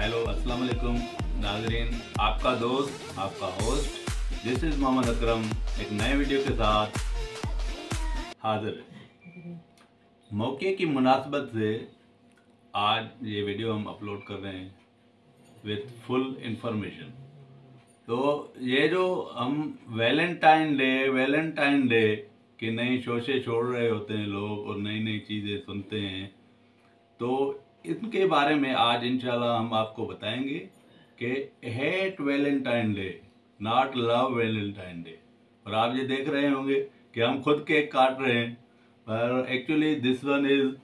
Hello अस्सलाम वालेकुम नाज़रीन, आपका दोस्त आपका host this is Mohammad Akram एक नए वीडियो के साथ हाजिर है। मौके की मुनासबत से आज ये वीडियो हम अपलोड कर रहे हैं विथ फुल इंफॉर्मेशन। तो ये जो हम वैलेंटाइन डे की नई शोशे छोड़ रहे होते हैं लोग और नई नई चीज़ें सुनते हैं, तो इनके बारे में आज इंशाल्लाह हम आपको बताएंगे कि hate Valentine day not love Valentine day. और आप ये देख रहे होंगे कि हम खुद केक काट रहे हैं, पर एक्चुअली दिस वन इज,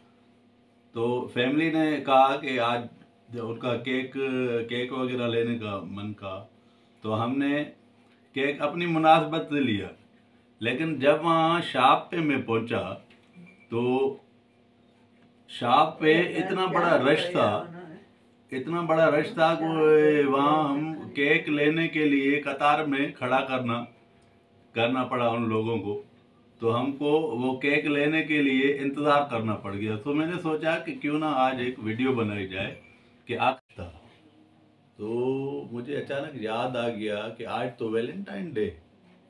तो फैमिली ने कहा कि आज उनका केक वगैरह लेने का मन का, तो हमने केक अपनी मुनासबत से लिया। लेकिन जब वहाँ शॉप पे मैं पहुंचा तो शॉप पे इतना बड़ा रश था कि वहाँ हम केक लेने के लिए कतार में खड़ा करना पड़ा उन लोगों को। तो हमको वो केक लेने के लिए इंतज़ार करना पड़ गया। तो मैंने सोचा कि क्यों ना आज एक वीडियो बनाई जाए कि आज था। तो मुझे अचानक याद आ गया कि आज तो वैलेंटाइन डे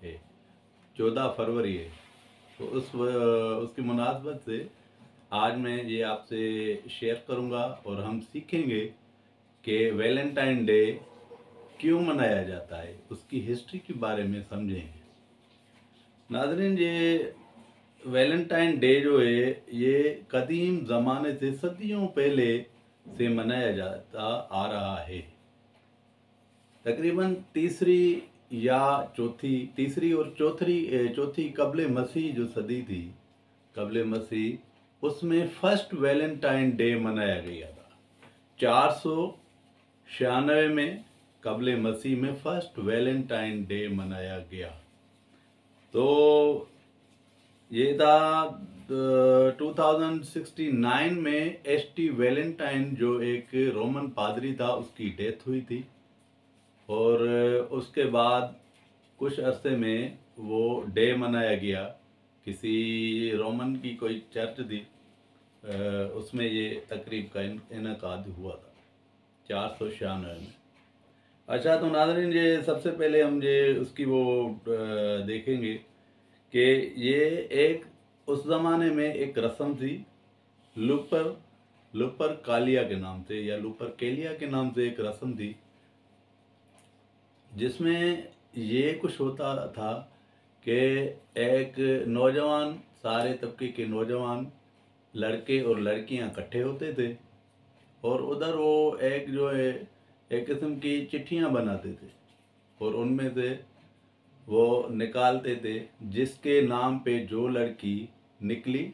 है, 14 फरवरी है। तो उसकी मुनासबत से आज मैं ये आपसे शेयर करूंगा और हम सीखेंगे कि वैलेंटाइन डे क्यों मनाया जाता है, उसकी हिस्ट्री के बारे में समझेंगे। नाज़रीन, ये वैलेंटाइन डे जो है ये कदीम ज़माने से सदियों पहले से मनाया जाता आ रहा है। तकरीबन तीसरी और चौथी कबले मसीह जो सदी थी, कबले मसीह, उसमें फर्स्ट वैलेंटाइन डे मनाया गया था। 496 में कबले मसीह में फर्स्ट वैलेंटाइन डे मनाया गया। तो ये था 2069 में एसटी वैलेंटाइन जो एक रोमन पादरी था उसकी डेथ हुई थी, और उसके बाद कुछ अरसे में वो डे मनाया गया। किसी रोमन की कोई चर्च थी, उसमें ये तकरीब का इनकाद हुआ था 496 में। अच्छा, तो नाज़रीन, ये सबसे पहले हम ये उसकी वो देखेंगे कि ये एक उस ज़माने में एक रस्म थी, लुपर कालिया के नाम से या लुपर केलिया के नाम से एक रस्म थी, जिसमें ये कुछ होता था कि एक नौजवान, सारे तबके के नौजवान लड़के और लड़कियां इकट्ठे होते थे और उधर वो एक जो है एक किस्म की चिट्ठियां बनाते थे और उनमें से वो निकालते थे जिसके नाम पे जो लड़की निकली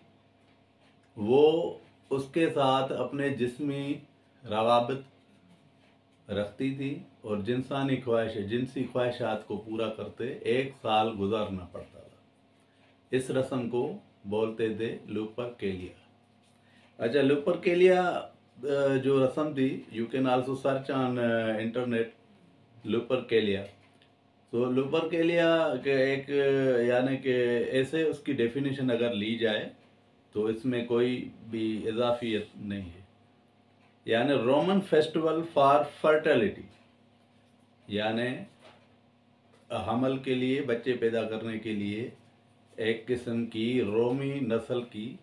वो उसके साथ अपने जिस्मी रवाबत रखती थी और जिनसी ख्वाहिशात को पूरा करते 1 साल गुजारना पड़ता था। इस रस्म को बोलते थे लुपर केलिया। अच्छा, लुपर केलिया जो रस्म थी, you can also search on internet लुपर केलिया। तो लुपर केलिया के एक यानी कि ऐसे उसकी डेफिनेशन अगर ली जाए तो इसमें कोई भी इजाफियत नहीं है, यानी रोमन फेस्टिवल फॉर फर्टिलिटी, यानी हमल के लिए, बच्चे पैदा करने के लिए एक किस्म की रोमी नस्ल की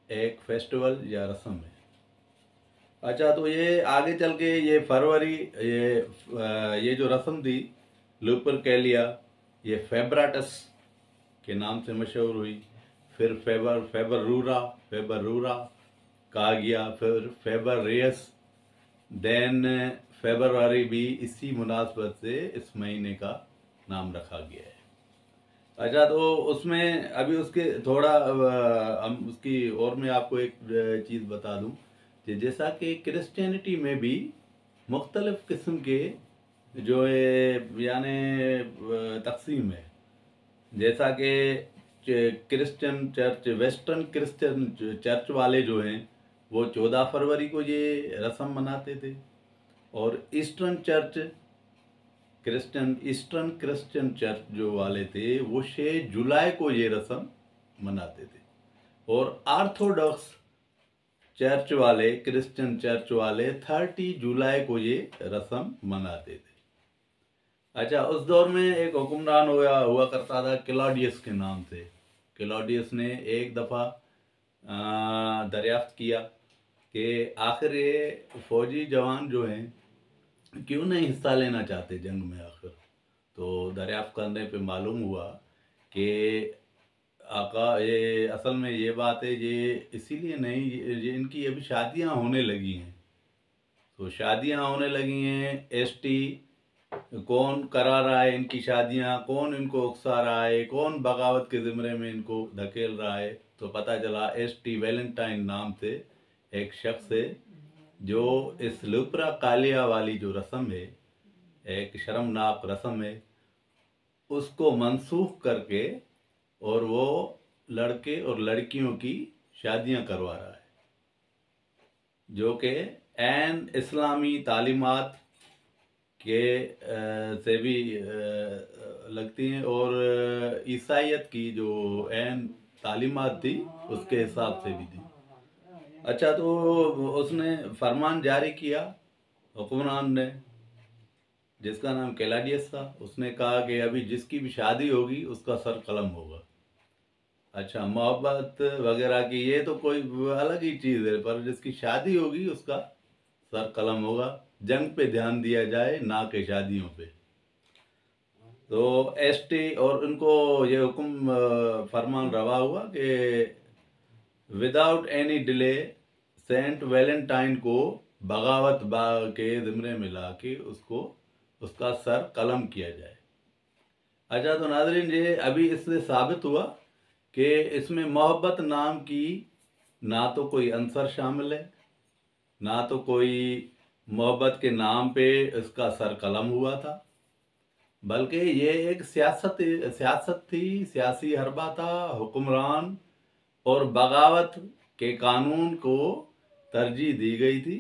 एक फेस्टिवल या रस्म है। अच्छा, तो ये आगे चल के ये फरवरी ये जो रस्म थी लुपर कैलिया, ये फेब्राटस के नाम से मशहूर हुई। फिर फेबरूरा कहा गया, फिर फेबरेयस, देन फेब्रुअरी भी इसी मुनासबत से इस महीने का नाम रखा गया है। अच्छा, तो उसमें अभी उसके थोड़ा हम उसकी और मैं आपको एक चीज़ बता दूं कि जैसा कि क्रिश्चियनिटी में भी मुख्तलिफ किस्म के जो है यानी तकसीम है। जैसा कि Christian church, western Christian church वाले जो हैं वो 14 फरवरी को ये रस्म मनाते थे, और ईस्टर्न क्रिश्चियन चर्च जो वाले थे वो 6 जुलाई को ये रस्म मनाते थे, और ऑर्थोडॉक्स चर्च वाले, क्रिश्चियन चर्च वाले 30 जुलाई को ये रस्म मनाते थे। अच्छा, उस दौर में एक हुक्मरान हुआ करता था क्लॉडियस के नाम से। क्लॉडियस ने एक दफ़ा दरियाफ्त किया कि आखिर ये फौजी जवान जो हैं क्यों नहीं हिस्सा लेना चाहते जंग में आखिर। तो दरियाफ्त करने पे मालूम हुआ कि आका ये असल में ये बात है, ये इसीलिए नहीं, ये इनकी अभी शादियां होने लगी हैं। तो शादियां होने लगी हैं, एसटी कौन करा रहा है इनकी शादियां, कौन इनको उकसा रहा है, कौन बगावत के ज़िम्रे में इनको धकेल रहा है। तो पता चला एसटी वैलेंटाइन नाम से एक शख्स है जो इस लुपरा कालिया वाली जो रस्म है, एक शर्मनाक रस्म है, उसको मनसूख करके और वो लड़के और लड़कियों की शादियां करवा रहा है, जो कि एन इस्लामी तालीमात के से भी लगती हैं और ईसाइयत की जो एन तालीमात थी उसके हिसाब से भी थी। अच्छा, तो उसने फरमान जारी किया हुक्मरान ने, जिसका नाम क्लॉडियस था। उसने कहा कि अभी जिसकी भी शादी होगी उसका सर कलम होगा। अच्छा, मोहब्बत वगैरह की ये तो कोई अलग ही चीज़ है, पर जिसकी शादी होगी उसका सर कलम होगा। जंग पे ध्यान दिया जाए, ना कि शादियों पे। तो एसटी और उनको ये हुक्म फरमान रवा हुआ कि without any delay saint Valentine को बगावत बाग के ज़िम्रे में ला के उसको उसका सर कलम किया जाए। अच्छा, तो नाज़रीन, ये अभी इससे साबित हुआ कि इसमें मोहब्बत नाम की ना तो कोई अंसर शामिल है, ना तो कोई मोहब्बत के नाम पे इसका सर कलम हुआ था, बल्कि ये एक सियासत थी, सियासी हरबा था। हुक्मरान और बगावत के कानून को तरजीह दी गई थी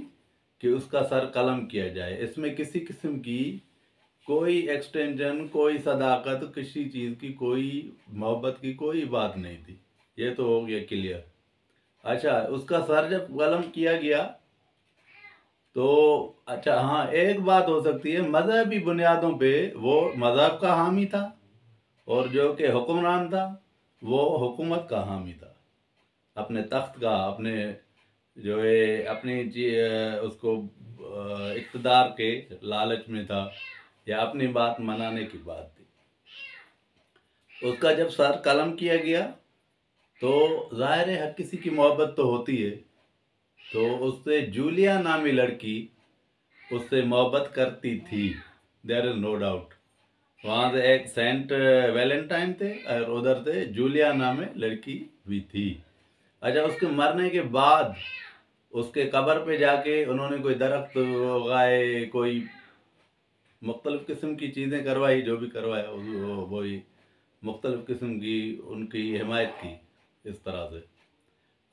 कि उसका सर कलम किया जाए। इसमें किसी किस्म की कोई एक्सटेंशन, कोई सदाकत, किसी चीज़ की कोई मोहब्बत की कोई बात नहीं थी। ये तो हो गया क्लियर। अच्छा, उसका सर जब कलम किया गया तो अच्छा हाँ, एक बात हो सकती है, मजहबी बुनियादों पे वो मजहब का हामी था और जो कि हुक्मरान था वो हुकूमत का हामी था, अपने तख्त का, अपने जो है अपनी उसको इक़्तिदार के लालच में था या अपनी बात मनाने की बात थी। उसका जब सर कलम किया गया तो ज़ाहिर है हर किसी की मोहब्बत तो होती है, तो उससे जूलिया नामी लड़की उससे मोहब्बत करती थी, देयर इज़ नो डाउट। वहाँ से एक सेंट वैलेंटाइन थे और उधर से जूलिया नामे लड़की भी थी। अच्छा, उसके मरने के बाद उसके कब्र पे जाके उन्होंने कोई दरख्त उगाए, कोई मुख्तलिफ़ किस्म की चीज़ें करवाई, जो भी करवाया वही मुख्तलिफ़ किस्म की उनकी हिमायत की इस तरह से।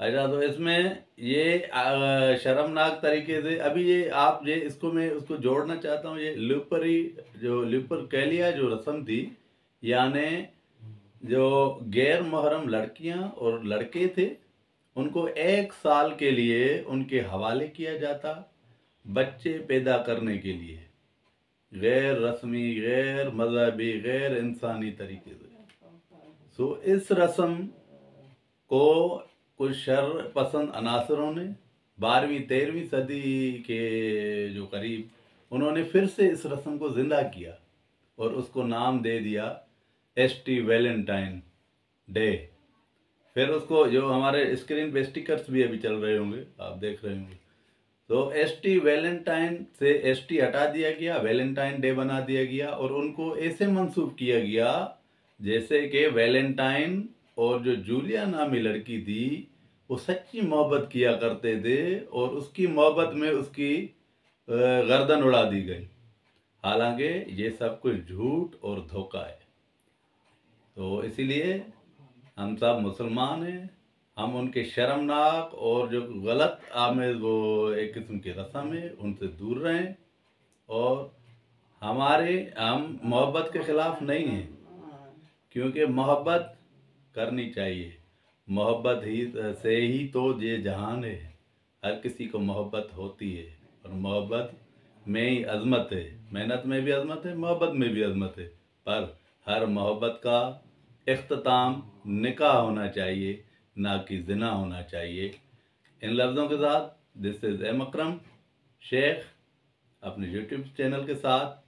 अच्छा, तो इसमें ये शर्मनाक तरीके से अभी ये आप ये इसको मैं उसको जोड़ना चाहता हूँ। ये लुपरकैलिया जो रस्म थी, यानी जो गैर मुहर्रम लड़कियां और लड़के थे उनको 1 साल के लिए उनके हवाले किया जाता बच्चे पैदा करने के लिए, गैर रस्मी, गैर मजहबी, गैर इंसानी तरीके से। सो इस रस्म को कुछ शर पसंद अनासरों ने 12वीं-13वीं सदी के जो करीब उन्होंने फिर से इस रस्म को ज़िंदा किया और उसको नाम दे दिया एसटी वैलेंटाइन डे। फिर उसको जो हमारे स्क्रीन पे स्टिकर्स भी अभी चल रहे होंगे, आप देख रहे होंगे, तो एसटी वैलेंटाइन से एसटी हटा दिया गया, वैलेंटाइन डे बना दिया गया और उनको ऐसे मंसूब किया गया जैसे कि वैलेंटाइन और जो जूलिया नामी लड़की थी वो सच्ची मोहब्बत किया करते थे और उसकी मोहब्बत में उसकी गर्दन उड़ा दी गई। हालांकि ये सब कुछ झूठ और धोखा है। तो इसीलिए हम सब मुसलमान हैं, हम उनके शर्मनाक और जो गलत आमेज वो एक किस्म की रस्म है उनसे दूर रहें और हम मोहब्बत के ख़िलाफ़ नहीं हैं, क्योंकि मोहब्बत करनी चाहिए। मोहब्बत ही से ही तो ये जहान है। हर किसी को मोहब्बत होती है और मोहब्बत में ही अज़मत है। मेहनत में भी अज़मत है, मोहब्बत में भी अज़मत है, पर हर मोहब्बत का इख्तिताम निकाह होना चाहिए, ना कि ज़िना होना चाहिए। इन लफ्ज़ों के साथ दिस इज़ एम अकरम शेख अपने यूट्यूब चैनल के साथ